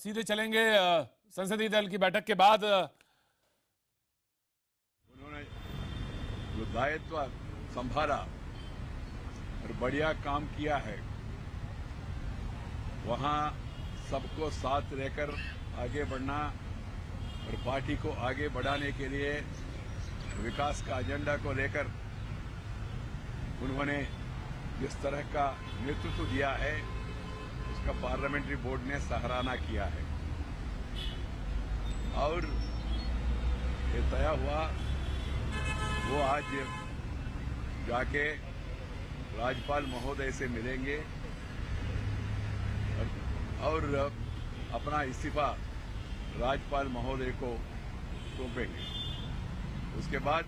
सीधे चलेंगे संसदीय दल की बैठक के बाद। उन्होंने जो दायित्व संभाला और बढ़िया काम किया है, वहां सबको साथ रहकर आगे बढ़ना और पार्टी को आगे बढ़ाने के लिए विकास का एजेंडा को लेकर उन्होंने जिस तरह का नेतृत्व दिया है, उसका पार्लियामेंट्री बोर्ड ने सराहना किया है। और ये तय हुआ वो आज जाके राज्यपाल महोदय से मिलेंगे और अपना इस्तीफा राज्यपाल महोदय को सौंपेंगे। उसके बाद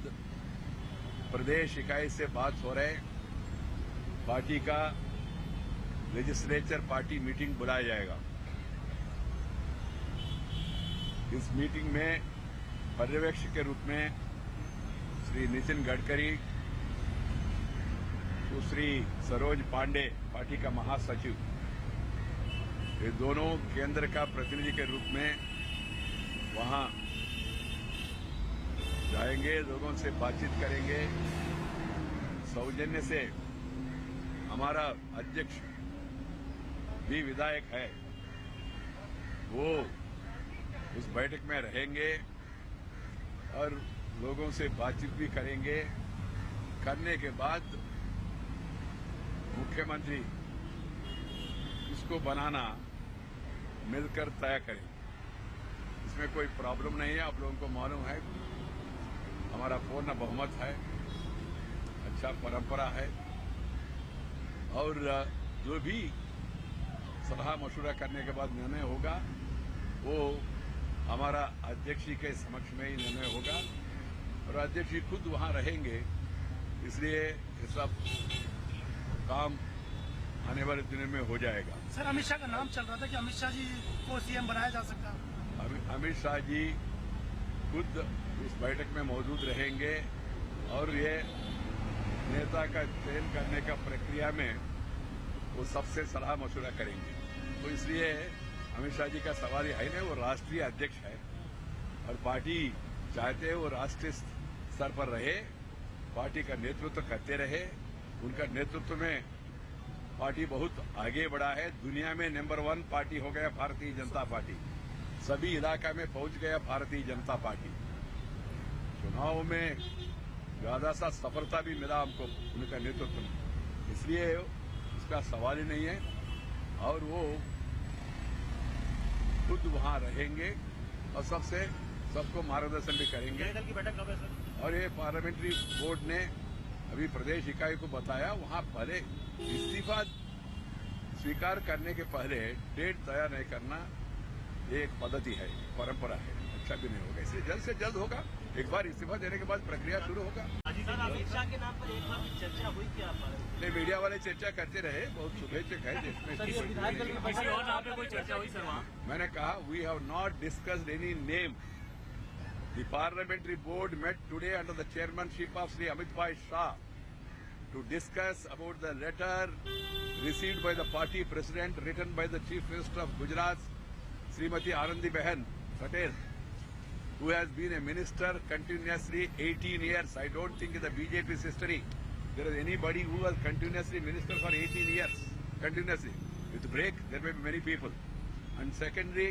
प्रदेश इकाई से बात हो रहे, पार्टी का लेजिस्लेचर पार्टी मीटिंग बुलाया जाएगा। इस मीटिंग में पर्यवेक्षक के रूप में श्री नितिन गडकरी, सुश्री सरोज पांडे पार्टी का महासचिव, ये दोनों केंद्र का प्रतिनिधि के रूप में वहां जाएंगे, लोगों से बातचीत करेंगे। सौजन्य से हमारा अध्यक्ष भी विधायक है, वो उस बैठक में रहेंगे और लोगों से बातचीत भी करेंगे। करने के बाद मुख्यमंत्री इसको बनाना मिलकर तय करें। इसमें कोई प्रॉब्लम नहीं है। आप लोगों को मालूम है हमारा पूर्ण बहुमत है, अच्छा परंपरा है और जो भी सलाह मशुरा करने के बाद निर्णय होगा वो हमारा अध्यक्ष जी के समक्ष में ही निर्णय होगा और अध्यक्ष जी खुद वहां रहेंगे। इसलिए ये सब काम आने वाले दिनों में हो जाएगा। सर, अमित शाह का नाम चल रहा था कि अमित शाह जी को सीएम बनाया जा सकता है। अमित शाह जी खुद इस बैठक में मौजूद रहेंगे और ये नेता का चयन करने का प्रक्रिया में वो सबसे सलाह मशुरा करेंगे। तो इसलिए अमित शाह जी का सवाल है नहीं, वो राष्ट्रीय अध्यक्ष है और पार्टी चाहते हैं वो राष्ट्रीय स्तर पर रहे, पार्टी का नेतृत्व करते रहे। उनका नेतृत्व में पार्टी बहुत आगे बढ़ा है। दुनिया में नंबर 1 पार्टी हो गया भारतीय जनता पार्टी। सभी इलाका में पहुंच गया भारतीय जनता पार्टी। चुनाव में ज्यादा सा सफलता भी मिला हमको उनका नेतृत्व में, इसलिए उसका सवाल ही नहीं है। और वो खुद वहां रहेंगे और सबको मार्गदर्शन भी करेंगे। दल की बैठक कब है सर? और ये पार्लियामेंट्री बोर्ड ने अभी प्रदेश इकाई को बताया, वहां पहले इस्तीफा स्वीकार करने के पहले डेट तैयार नहीं करना, ये एक पद्धति है, परंपरा है, अच्छा भी नहीं होगा। इसलिए जल्द से जल्द होगा। एक बार इस्तीफा देने के बाद प्रक्रिया शुरू होगा। सर, अमित शाह के नाम पर एक बार चर्चा हुई क्या? नहीं, मीडिया वाले चर्चा करते रहे, बहुत शुभेच्छक है देश में। किसी और नाम पे कोई चर्चा हुई सर वहाँ? मैंने कहा we have not discussed any name. The parliamentary board met today under the chairmanship of Shri Amit bhai Shah to discuss about the letter received by the party president written by the Chief Minister of Gujarat, Srimati Anandiben Patel, who has been a minister continuously 18 years. I don't think in the BJP's history there is anybody who was continuously minister for 18 years, continuously. With break, there may be many people. And secondly,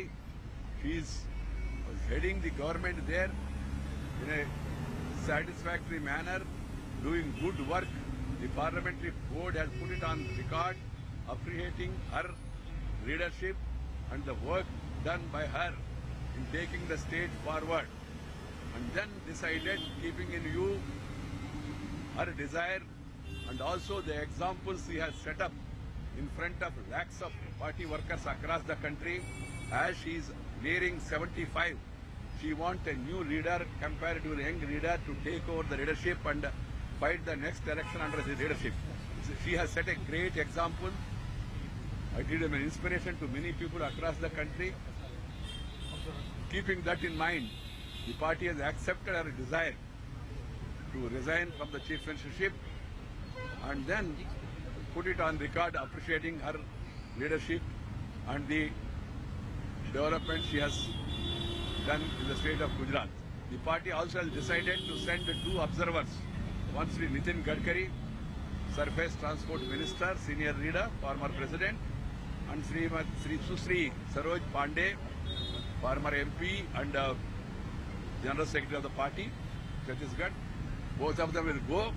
she is heading the government there in a satisfactory manner, doing good work. The parliamentary board has put it on record, appreciating her leadership and the work done by her in taking the state forward, and then decided, keeping in view her desire and also the examples she has set up in front of lakhs of party workers across the country. As she is nearing 75, she wants a new leader, comparatively young leader, to take over the leadership and fight the next election under his leadership. She has set a great example. It is an inspiration to many people across the country. Keeping that in mind, the party has accepted her desire to resign from the chief ministership and then put it on record appreciating her leadership and the development she has done in the state of Gujarat. The party also has decided to send 2 observers. One Sri Nitin Gadkari, Surface Transport Minister, senior leader, former president, and Sri Susri Saroj Pandey, former MP and General Secretary of the party, Chhattisgarh. Both of them will go,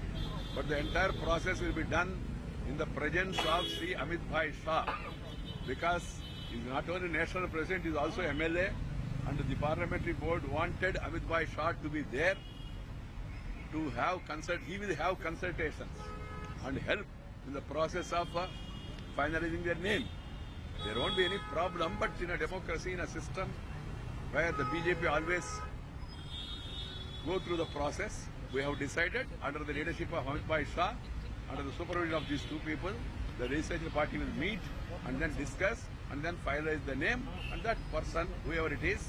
but the entire process will be done in the presence of Sri Amit Bhai Shah, because he is not only national president, he is also MLA, and the parliamentary board wanted Amit Bhai Shah to be there to have he will have consultations and help in the process of finalizing their name. There won't be any problem, but in a democracy, in a system where the BJP always go through the process, we have decided under the leadership of Amit Bhai Shah, under the supervision of these 2 people, the legislative party will meet and then discuss and then finalize the name, and that person, whoever it is,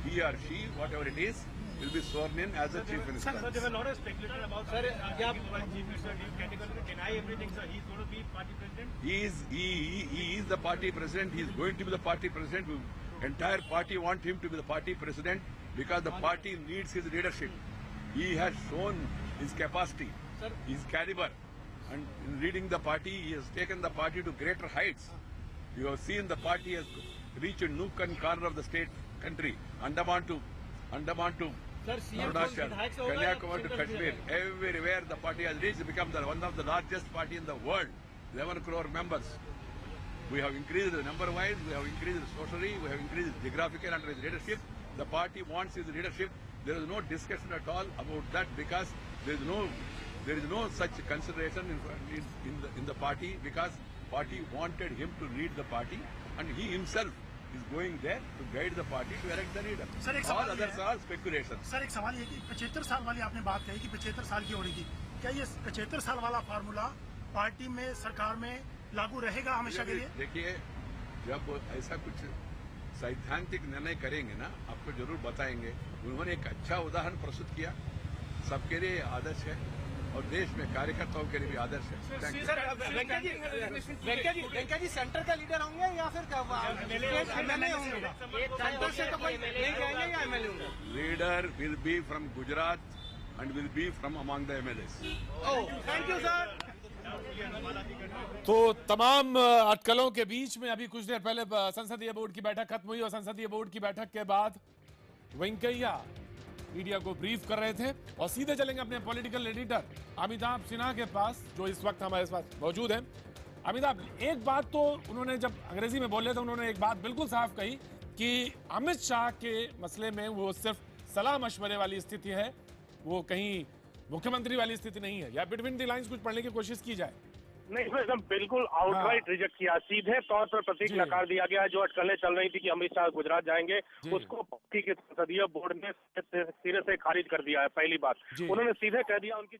he or she, whatever it is, will be sworn in as a chief minister. Sir, there were a lot of speculation about chief minister. Do you categorically deny everything, sir? He's going to be party president? He is the party president. He is going to be the party president. Entire party want him to be the party president because the party needs his leadership. He has shown his capacity, his caliber, and in leading the party, he has taken the party to greater heights. You have seen the party has reached a nook and corner of the state country, Andaman to Arunachal, Kanyakumari to Kashmir. Everywhere the party has reached, become one of the largest party in the world. 11 crore members. We have increased the number-wise, we have increased socially, we have increased geographical under his leadership. The party wants his leadership. There is no discussion at all about that because there is no such consideration in the party because party wanted him to lead the party and he himself is going there to guide the party to elect the leader. Sir, एक All सवाल others are speculation. Sir एक सवाल ये कि 75 साल वाली आपने बात कही कि 75 साल की होगी, क्या ये 75 साल वाला फार्मूला पार्टी में सरकार में लागू रहेगा हमेशा के लिए? देखिए, जब ऐसा कुछ सैद्धांतिक निर्णय करेंगे ना, आपको जरूर बताएंगे। उन्होंने एक अच्छा उदाहरण प्रस्तुत किया, सबके लिए आदर्श है और देश में कार्यकर्ताओं के लिए भी आदर्श है। वेंकैया जी सेंटर का लीडर होंगे या फिर एमएलए होंगे? सेंटर से तो कोई नहीं जाएंगे या एमएलए होंगे? Leader will be from Gujarat and will be from among the MLAs. Thank you sir. तो तमाम अटकलों के बीच में अभी कुछ देर पहले संसदीय बोर्ड की बैठक खत्म हुई और संसदीय बोर्ड की बैठक के बाद वेंकैया मीडिया को ब्रीफ कर रहे थे और सीधे चलेंगे अपने पॉलिटिकल एडिटर अमिताभ सिन्हा के पास जो इस वक्त हमारे पास मौजूद हैं। अमिताभ, एक बात तो उन्होंने जब अंग्रेजी में बोले थे उन्होंने एक बात बिल्कुल साफ कही कि अमित शाह के मसले में वो सिर्फ सलाह मशवरे वाली स्थिति है, वो कहीं मुख्यमंत्री वाली स्थिति नहीं है, या बिटवीन द लाइंस कुछ पढ़ने की कोशिश की जाए? नहीं, इसमें बिल्कुल आउटराइट रिजेक्ट किया, सीधे तौर पर प्रतीक नकार दिया गया। जो अटकलें चल रही थी कि अमित शाह गुजरात जाएंगे, उसको पार्टी के संसदीय बोर्ड ने सिरे से खारिज कर दिया है। पहली बात, उन्होंने सीधे कह दिया उनकी